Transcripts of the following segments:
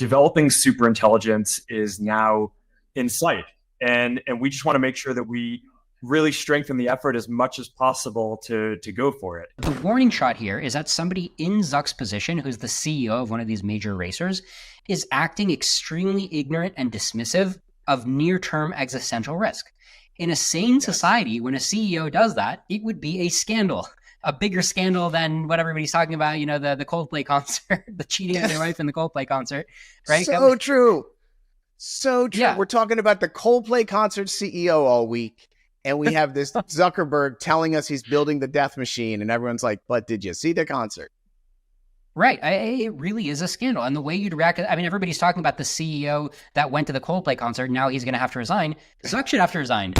developing superintelligence is now in sight. And we just want to make sure that we really strengthen the effort as much as possible to go for it. The warning shot here is that somebody in Zuck's position, who's the CEO of one of these major racers, is acting extremely ignorant and dismissive of near-term existential risk. In a sane society, when a CEO does that, it would be a scandal. A bigger scandal than what everybody's talking about, the Coldplay concert, the cheating of their wife in the Coldplay concert, right? So true. So true. Yeah. We're talking about the Coldplay concert CEO all week, and we have this Zuckerberg telling us he's building the death machine, and everyone's like, but did you see the concert? Right. It really is a scandal. And the way you'd react, everybody's talking about the CEO that went to the Coldplay concert. Now he's going to have to resign. Zuck should have to resign.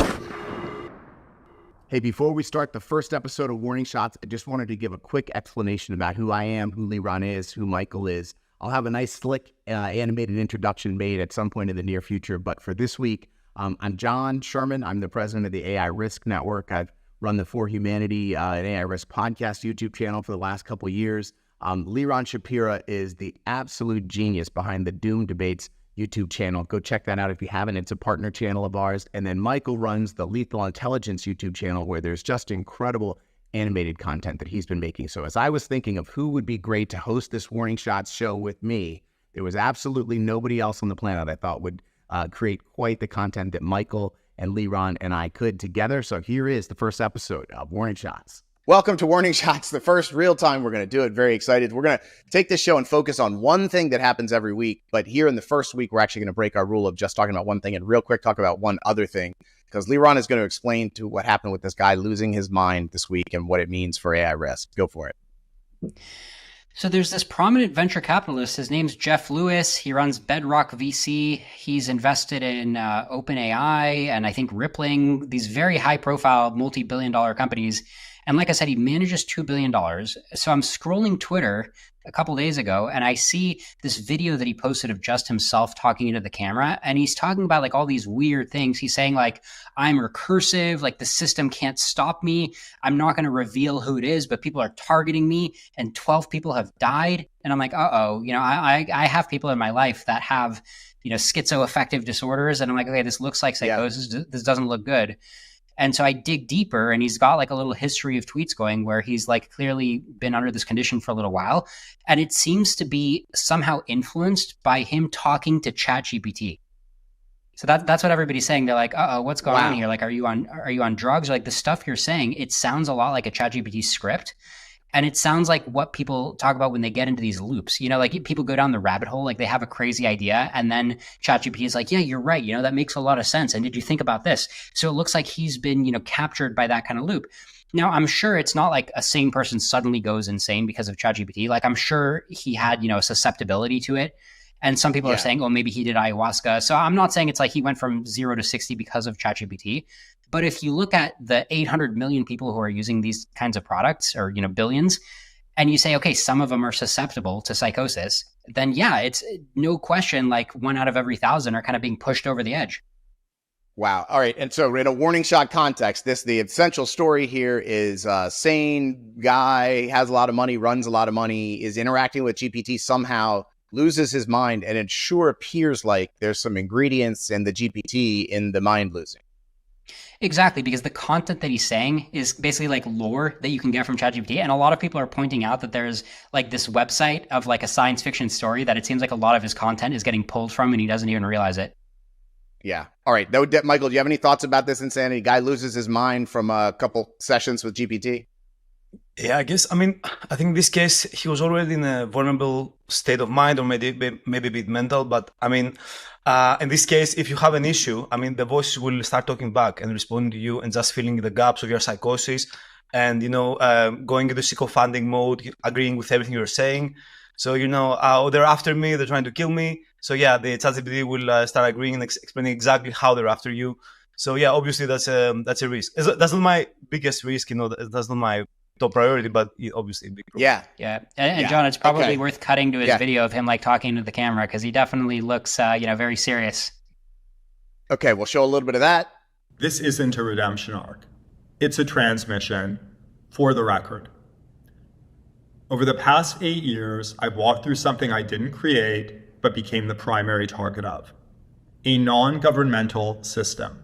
Hey, before we start the first episode of Warning Shots, I just wanted to give a quick explanation about who I am, who Liran is, who Michael is. I'll have a nice, slick, animated introduction made at some point in the near future. But for this week, I'm John Sherman. I'm the president of the AI Risk Network. I've run the For Humanity and AI Risk podcast YouTube channel for the last couple of years. Liran Shapira is the absolute genius behind the Doom Debates YouTube channel. Go check that out if you haven't. It's a partner channel of ours. And then Michael runs the Lethal Intelligence YouTube channel, where there's just incredible animated content that he's been making. So as I was thinking of who would be great to host this Warning Shots show with me, there was absolutely nobody else on the planet I thought would create quite the content that Michael and Liran and I could together. So here is the first episode of Warning Shots. Welcome to Warning Shots, the first real time we're going to do it. Very excited. We're going to take this show and focus on one thing that happens every week. But here in the first week, we're actually going to break our rule of just talking about one thing and real quick talk about one other thing, because Liran is going to explain to what happened with this guy losing his mind this week and what it means for AI risk. Go for it. So there's this prominent venture capitalist. His name's Geoff Lewis. He runs Bedrock VC. He's invested in OpenAI and I think Rippling, these very high profile multi-billion-dollar companies. And like I said, he manages $2 billion. So I'm scrolling Twitter a couple days ago, and I see this video that he posted of just himself talking into the camera. And he's talking about like all these weird things. He's saying like, I'm recursive, like the system can't stop me. I'm not going to reveal who it is, but people are targeting me and 12 people have died. And I'm like, uh-oh, I have people in my life that have, schizoaffective disorders. And I'm like, okay, this looks like psychosis. Yeah. This doesn't look good. And so I dig deeper, and he's got like a little history of tweets going where he's like clearly been under this condition for a little while. And it seems to be somehow influenced by him talking to ChatGPT. So that's what everybody's saying. They're like, uh-oh, what's going on here? Like, are you on drugs? Or like the stuff you're saying, it sounds a lot like a ChatGPT script. And it sounds like what people talk about when they get into these loops. Like people go down the rabbit hole, like they have a crazy idea. And then ChatGPT is like, yeah, you're right. That makes a lot of sense. And did you think about this? So it looks like he's been, captured by that kind of loop. Now, I'm sure it's not like a sane person suddenly goes insane because of ChatGPT. Like I'm sure he had, a susceptibility to it. And some people are saying, oh, maybe he did ayahuasca. So I'm not saying it's like he went from 0 to 60 because of ChatGPT. But if you look at the 800 million people who are using these kinds of products, or, billions, and you say, okay, some of them are susceptible to psychosis, then yeah, it's no question like 1 out of every 1,000 are kind of being pushed over the edge. Wow. All right. And so in a Warning Shot context, the essential story here is a sane guy, has a lot of money, runs a lot of money, is interacting with GPT somehow, loses his mind, and it sure appears like there's some ingredients in the GPT in the mind losing. Exactly, because the content that he's saying is basically like lore that you can get from ChatGPT. And a lot of people are pointing out that there's like this website of like a science fiction story that it seems like a lot of his content is getting pulled from and he doesn't even realize it. Yeah. All right. Michael, do you have any thoughts about this insanity? Guy loses his mind from a couple sessions with GPT? Yeah, I think in this case, he was already in a vulnerable state of mind, or maybe a bit mental. But in this case, if you have an issue, the voices will start talking back and responding to you and just filling the gaps of your psychosis and, going into sycophantic mode, agreeing with everything you're saying. So, they're after me, they're trying to kill me. So yeah, the ChatGPT will start agreeing and explaining exactly how they're after you. So yeah, obviously that's a risk. That's not my biggest risk, that's not my top priority, but obviously a big problem. Yeah. And John, it's probably worth cutting to his video of him like talking to the camera, because he definitely looks, very serious. Okay, we'll show a little bit of that. This isn't a redemption arc. It's a transmission for the record. Over the past 8 years, I've walked through something I didn't create, but became the primary target of. A non-governmental system.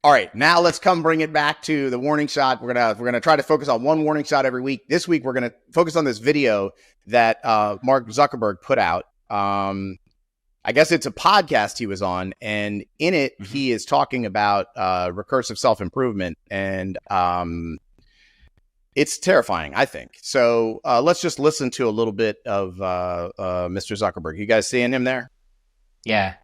All right, now let's bring it back to the warning shot. We're gonna try to focus on one warning shot every week. This week we're gonna focus on this video that Mark Zuckerberg put out. I guess it's a podcast he was on, and in it he is talking about recursive self-improvement, and it's terrifying, I think. So let's just listen to a little bit of Mr. Zuckerberg. You guys seeing him there? Yeah.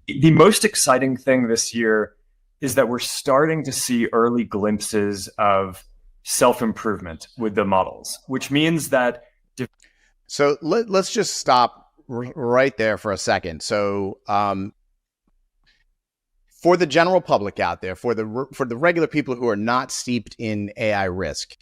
The most exciting thing this year is that we're starting to see early glimpses of self-improvement with the models, which means that... So let's just stop right there for a second. So for the general public out there, for the regular people who are not steeped in AI risk,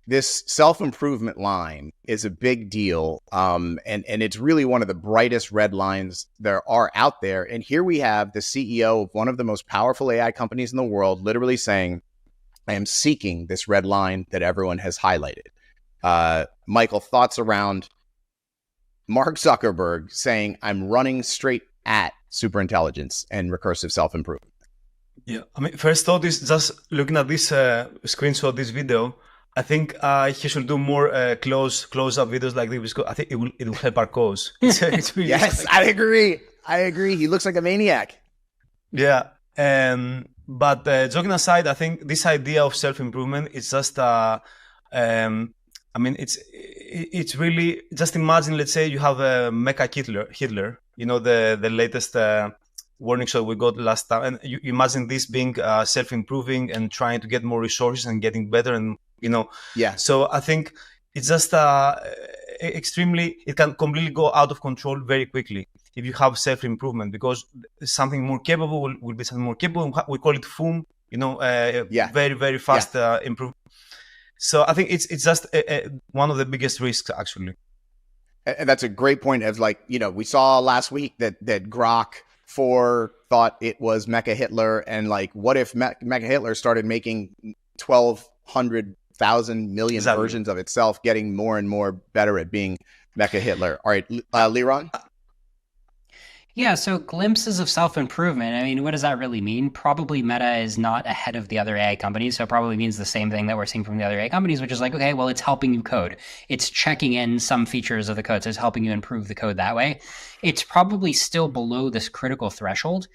this self-improvement line is a big deal. And it's really one of the brightest red lines there are out there. And here we have the CEO of one of the most powerful AI companies in the world literally saying, I am seeking this red line that everyone has highlighted. Michael, thoughts around Mark Zuckerberg saying, I'm running straight at superintelligence and recursive self-improvement? Yeah, I mean, first thought is just looking at this screenshot, this video, I think he should do more close-up videos like this. I think it will help our cause. It's really yes, I agree. He looks like a maniac. Yeah. But joking aside, I think this idea of self-improvement is just, I mean, it's really, just imagine, let's say you have a mecha Hitler, you know, the latest warning shot we got last time. And you imagine this being self-improving and trying to get more resources and getting better and, you know. Yeah. So I think it's just extremely, it can completely go out of control very quickly if you have self-improvement, because something more capable will be something more capable. We call it FOOM, you know, very, very fast improvement. So I think it's just one of the biggest risks, actually. And that's a great point. Of like, you know, we saw last week that Grok 4 thought it was Mecha Hitler, and like, what if Mecha Hitler started making 1,200,000 million versions of itself, getting more and more better at being Mecha Hitler? All right, Liran? Yeah, so glimpses of self-improvement. I mean, what does that really mean? Probably Meta is not ahead of the other AI companies, so it probably means the same thing that we're seeing from the other AI companies, which is like, okay, well, it's helping you code. It's checking in some features of the code, so it's helping you improve the code that way. It's probably still below this critical threshold.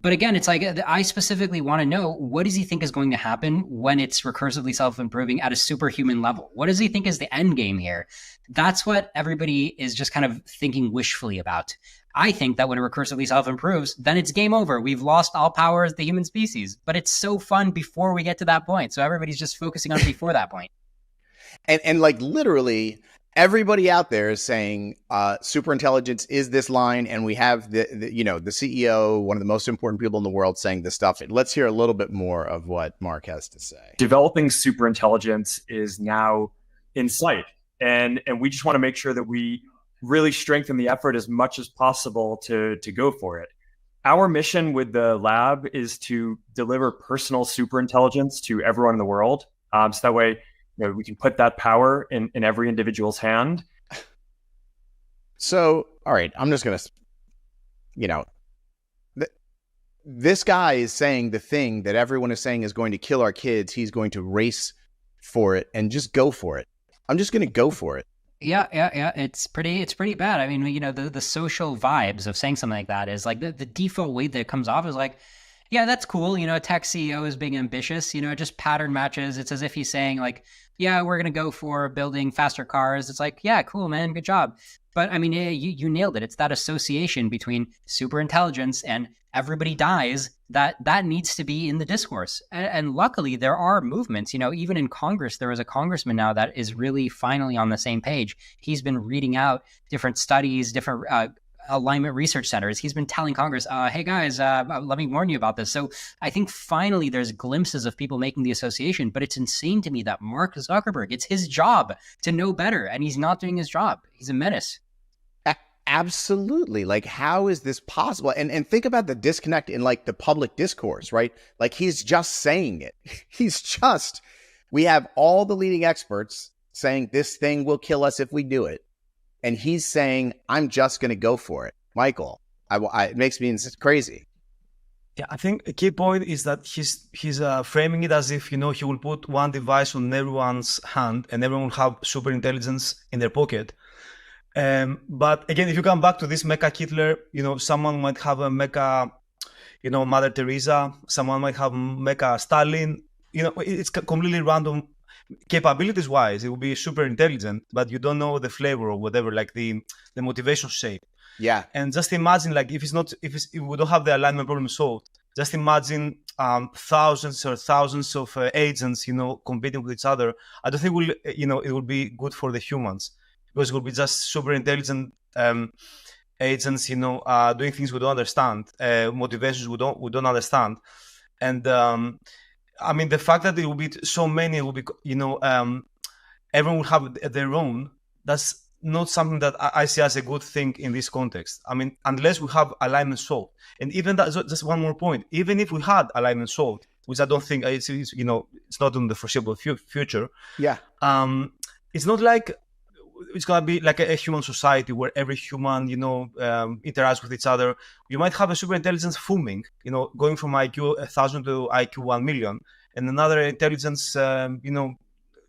But again, it's like, I specifically want to know, what does he think is going to happen when it's recursively self-improving at a superhuman level? What does he think is the end game here? That's what everybody is just kind of thinking wishfully about. I think that when it recursively self-improves, then it's game over. We've lost all power as the human species. But it's so fun before we get to that point. So everybody's just focusing on before that point. And like literally everybody out there is saying superintelligence is this line, and we have the CEO, one of the most important people in the world, saying this stuff. And let's hear a little bit more of what Mark has to say. Developing superintelligence is now in sight. And we just want to make sure that we really strengthen the effort as much as possible to go for it. Our mission with the lab is to deliver personal superintelligence to everyone in the world. So that way, we can put that power in every individual's hand. So, all right, I'm just going to, this guy is saying the thing that everyone is saying is going to kill our kids. He's going to race for it and just go for it. I'm just going to go for it. Yeah. It's pretty bad. I mean, the social vibes of saying something like that is like the default way that it comes off is like, yeah, that's cool. A tech CEO is being ambitious, it just pattern matches. It's as if he's saying like, yeah, we're going to go for building faster cars. It's like, yeah, cool, man. Good job. But I mean, you nailed it. It's that association between superintelligence and everybody dies that needs to be in the discourse. And luckily there are movements, even in Congress, there is a congressman now that is really finally on the same page. He's been reading out different studies, different alignment research centers. He's been telling Congress, hey guys, let me warn you about this. So I think finally there's glimpses of people making the association, but it's insane to me that Mark Zuckerberg, it's his job to know better, and he's not doing his job. He's a menace. Absolutely. Like, how is this possible? And think about the disconnect in like the public discourse, right? Like, he's just saying it. We have all the leading experts saying this thing will kill us if we do it. and he's saying, I'm just going to go for it. Michael, it makes me crazy. Yeah, I think a key point is that he's framing it as if, he will put one device on everyone's hand and everyone will have super intelligence in their pocket. But again, if you come back to this mecha Hitler, someone might have a mecha, Mother Teresa, someone might have mecha Stalin. It's completely random. Capabilities wise, it will be super intelligent, but you don't know the flavor or whatever, like the motivation shape. Yeah. And just imagine, like, if we don't have the alignment problem solved, just imagine thousands of agents, competing with each other. I don't think it will be good for the humans, because it will be just super intelligent agents, doing things we don't understand, motivations we don't understand. And I mean, the fact that there will be so many, it will be, everyone will have their own. That's not something that I see as a good thing in this context. I mean, unless we have alignment solved. And even that, just one more point, even if we had alignment solved, which I don't think it's not in the foreseeable future. Yeah. It's not like it's gonna be like a human society where every human, interacts with each other. You might have a super intelligence fuming, going from IQ 1,000 to IQ 1 million, and another intelligence,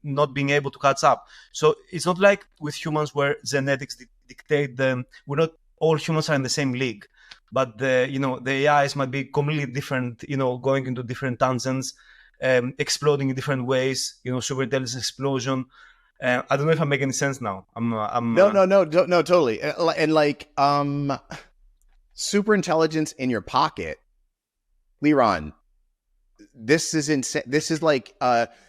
not being able to catch up. So it's not like with humans where genetics dictate them. We're not all humans are in the same league, but the AIs might be completely different, going into different tangents, exploding in different ways, super intelligence explosion. I don't know if I make any sense now. No, totally. And like, super intelligence in your pocket, Liran. This is insane. This is like,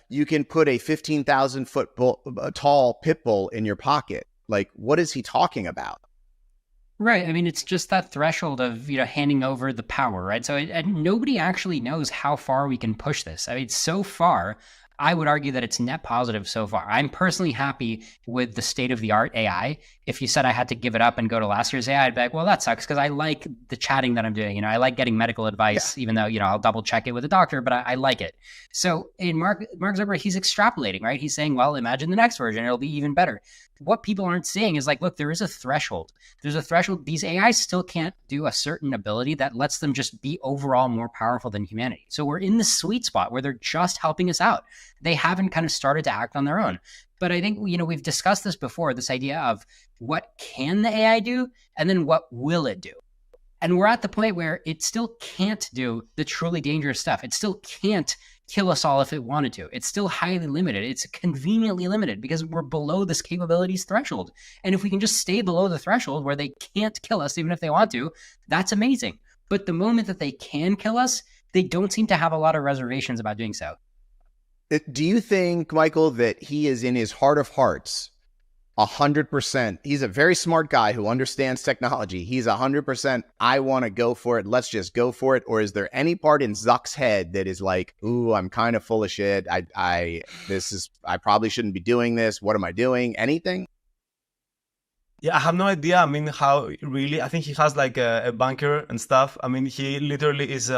you can put a 15,000 foot tall pit bull in your pocket. Like, what is he talking about? Right. I mean, it's just that threshold of, handing over the power, right? So and nobody actually knows how far we can push this. I mean, so far, I would argue that it's net positive so far. I'm personally happy with the state-of-the-art AI. If you said I had to give it up and go to last year's AI, I'd be like, well, that sucks, because I like the chatting that I'm doing. I like getting medical advice, even though, I'll double check it with a doctor, but I like it. So in Mark Zuckerberg, he's extrapolating, right? He's saying, well, imagine the next version, it'll be even better. What people aren't seeing is like, look, there is a threshold. There's a threshold. These AIs still can't do a certain ability that lets them just be overall more powerful than humanity. So we're in the sweet spot where they're just helping us out. They haven't kind of started to act on their own. But I think, we've discussed this before, this idea of what can the AI do and then what will it do? And we're at the point where it still can't do the truly dangerous stuff. It still can't kill us all if it wanted to. It's still highly limited. It's conveniently limited because we're below this capabilities threshold. And if we can just stay below the threshold where they can't kill us even if they want to, that's amazing. But the moment that they can kill us, they don't seem to have a lot of reservations about doing so. Do you think, Michael, that he is in his heart of hearts 100%? He's a very smart guy who understands technology. He's 100%, I want to go for it. Let's just go for it. Or is there any part in Zuck's head that is like, ooh, I'm kind of full of shit. I probably shouldn't be doing this. What am I doing? Anything? Yeah, I have no idea. I mean, how really, I think he has like a bunker and stuff. I mean, he literally is,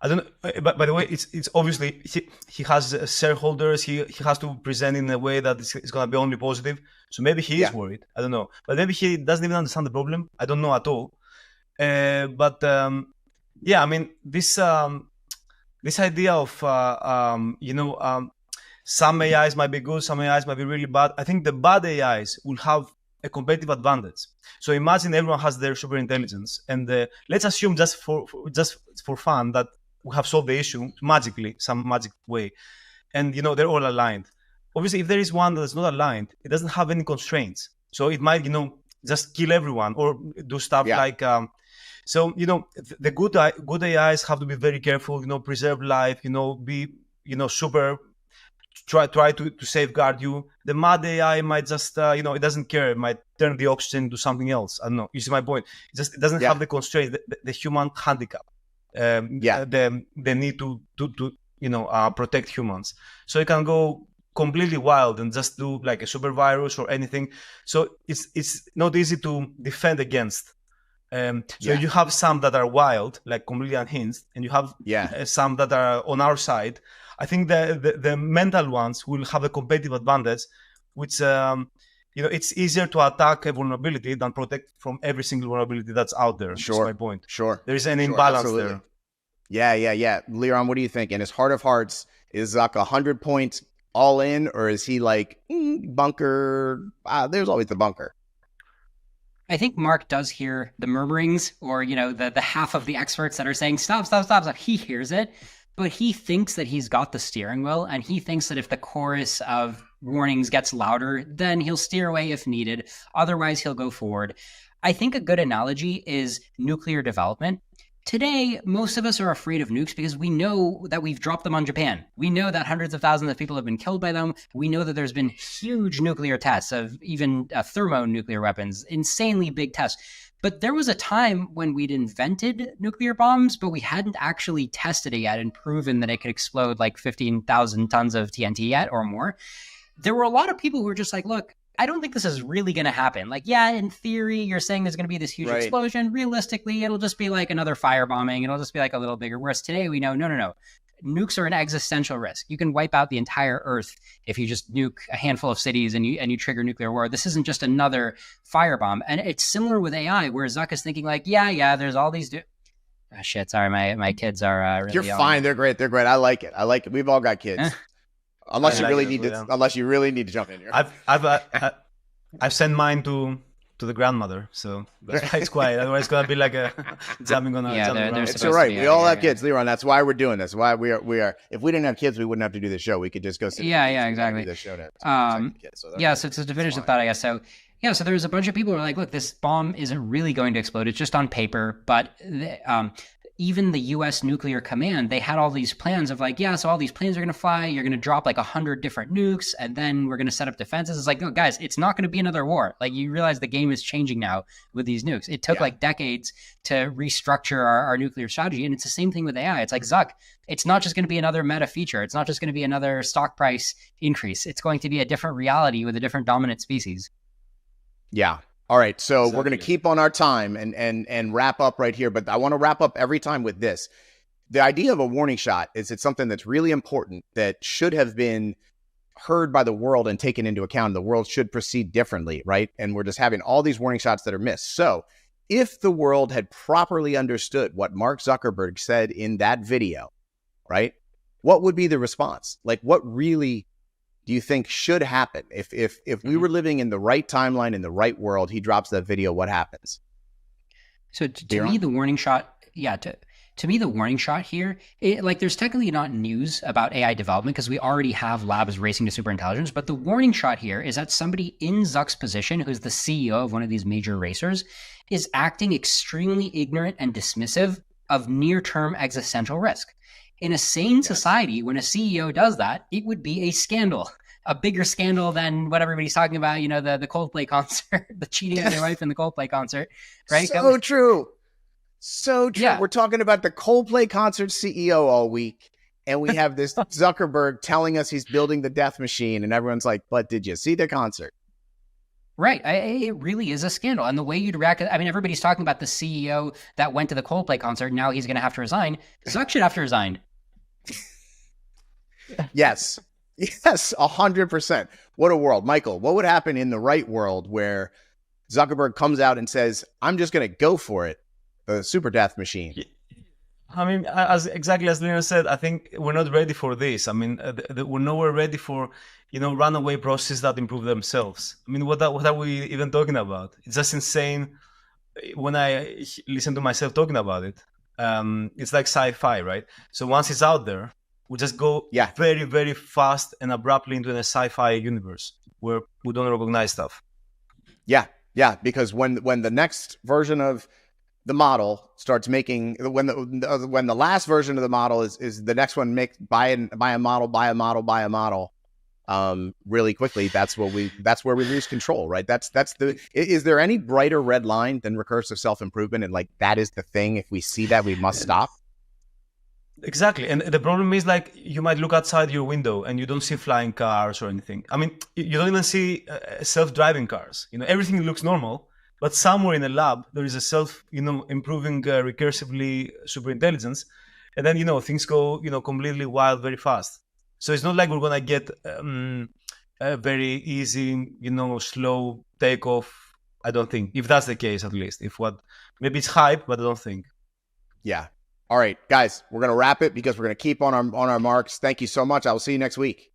I don't know, but by the way, it's obviously he has shareholders. He has to present in a way that it's going to be only positive. So maybe he is worried. I don't know, but maybe he doesn't even understand the problem. I don't know at all. Yeah, I mean, this idea of some AIs might be good, some AIs might be really bad. I think the bad AIs will have a competitive advantage. So imagine everyone has their super intelligence, and let's assume just for fun that we have solved the issue magically, some magic way, and they're all aligned. Obviously, if there is one that's not aligned, it doesn't have any constraints, so it might just kill everyone or do stuff like the good AIs have to be very careful, preserve life, be super try to safeguard you. The mad AI might just it doesn't care, it might turn the oxygen into something else. I don't know, you see my point. It doesn't have the constraints, the human handicap, the need to protect humans. So it can go completely wild and just do like a super virus or anything. So it's not easy to defend against. So you have some that are wild, like completely unhinged, and you have some that are on our side. I think the mental ones will have a competitive advantage, which it's easier to attack a vulnerability than protect from every single vulnerability that's out there. Sure. That's my point. Sure. There is an imbalance there. Yeah. Liron, what do you think? In his heart of hearts, is Zuck 100 points all in, or is he like, bunker? There's always the bunker. I think Mark does hear the murmurings, or, the half of the experts that are saying, stop. He hears it, but he thinks that he's got the steering wheel, and he thinks that if the chorus of warnings gets louder, then he'll steer away if needed. Otherwise, he'll go forward. I think a good analogy is nuclear development. Today, most of us are afraid of nukes because we know that we've dropped them on Japan. We know that hundreds of thousands of people have been killed by them. We know that there's been huge nuclear tests of even thermonuclear weapons, insanely big tests. But there was a time when we'd invented nuclear bombs, but we hadn't actually tested it yet and proven that it could explode like 15,000 tons of TNT yet or more. There were a lot of people who were just like, look, I don't think this is really going to happen. Like, yeah, in theory, you're saying there's going to be this huge explosion. Realistically, it'll just be like another firebombing. It'll just be like a little bigger. Whereas today we know, no. Nukes are an existential risk. You can wipe out the entire Earth if you just nuke a handful of cities and you trigger nuclear war. This isn't just another firebomb. And it's similar with AI, where Zuck is thinking like, yeah, there's all these... shit, sorry, my kids are really... You're fine. They're great. I like it. We've all got kids. Unless you really need to jump in here. I've sent mine to the grandmother, so that's why it's quiet. Otherwise, it's gonna be like a jumping on a jumping around. It's all right. We all have kids, Liron. That's why we're doing this. Why we are. If we didn't have kids, we wouldn't have to do this show. We could just go sit. Yeah, exactly. This show so it's a definitive thought, I guess. So there's a bunch of people who are like, look, this bomb isn't really going to explode. It's just on paper, but even the U.S. Nuclear Command, they had all these plans of like, so all these planes are going to fly. You're going to drop like 100 different nukes, and then we're going to set up defenses. It's like, no, guys, it's not going to be another war. Like, you realize the game is changing now with these nukes. It took like decades to restructure our nuclear strategy, and it's the same thing with AI. It's like, Zuck, it's not just going to be another meta feature. It's not just going to be another stock price increase. It's going to be a different reality with a different dominant species. Yeah. All right, so we're going to keep on our time and wrap up right here, but I want to wrap up every time with this. The idea of a warning shot is it's something that's really important that should have been heard by the world and taken into account. The world should proceed differently, right? And we're just having all these warning shots that are missed. So if the world had properly understood what Mark Zuckerberg said in that video, right, what would be the response? Like, what really do you think should happen? If we were living in the right timeline, in the right world, he drops that video, what happens? So to me, the warning shot, to me, the warning shot here, there's technically not news about AI development because we already have labs racing to superintelligence, but the warning shot here is that somebody in Zuck's position, who's the CEO of one of these major racers, is acting extremely ignorant and dismissive of near-term existential risk. In a sane society, when a CEO does that, it would be a scandal, a bigger scandal than what everybody's talking about, the Coldplay concert, the cheating of their wife in the Coldplay concert, right? So true. Yeah. We're talking about the Coldplay concert CEO all week, and we have this Zuckerberg telling us he's building the death machine, and everyone's like, but did you see the concert? Right. It really is a scandal. And the way you'd react, everybody's talking about the CEO that went to the Coldplay concert. Now he's going to have to resign. Zuck should have to resign. Yes, 100%. What a world. Michael, what would happen in the right world where Zuckerberg comes out and says, I'm just going to go for it, the super death machine? Exactly as Lena said, I think we're not ready for this. We're nowhere ready for, runaway processes that improve themselves. What are we even talking about? It's just insane when I listen to myself talking about it. It's like sci-fi, right? So once it's out there, we just go very, very fast and abruptly into a sci-fi universe where we don't recognize stuff. Yeah, because when the next version of the model starts making, when the last version of the model is the next one, buy a model really quickly, that's where we lose control, right? Is there any brighter red line than recursive self-improvement? And that is the thing. If we see that, we must stop. Exactly. And the problem is you might look outside your window and you don't see flying cars or anything. You don't even see self-driving cars. Everything looks normal, but somewhere in a lab, there is a self-improving recursively superintelligence. And then, things go, completely wild very fast. So it's not like we're going to get a very easy, slow takeoff. I don't think, if that's the case, at least. Maybe it's hype, but I don't think. Yeah. All right, guys, we're going to wrap it because we're going to keep on our marks. Thank you so much. I will see you next week.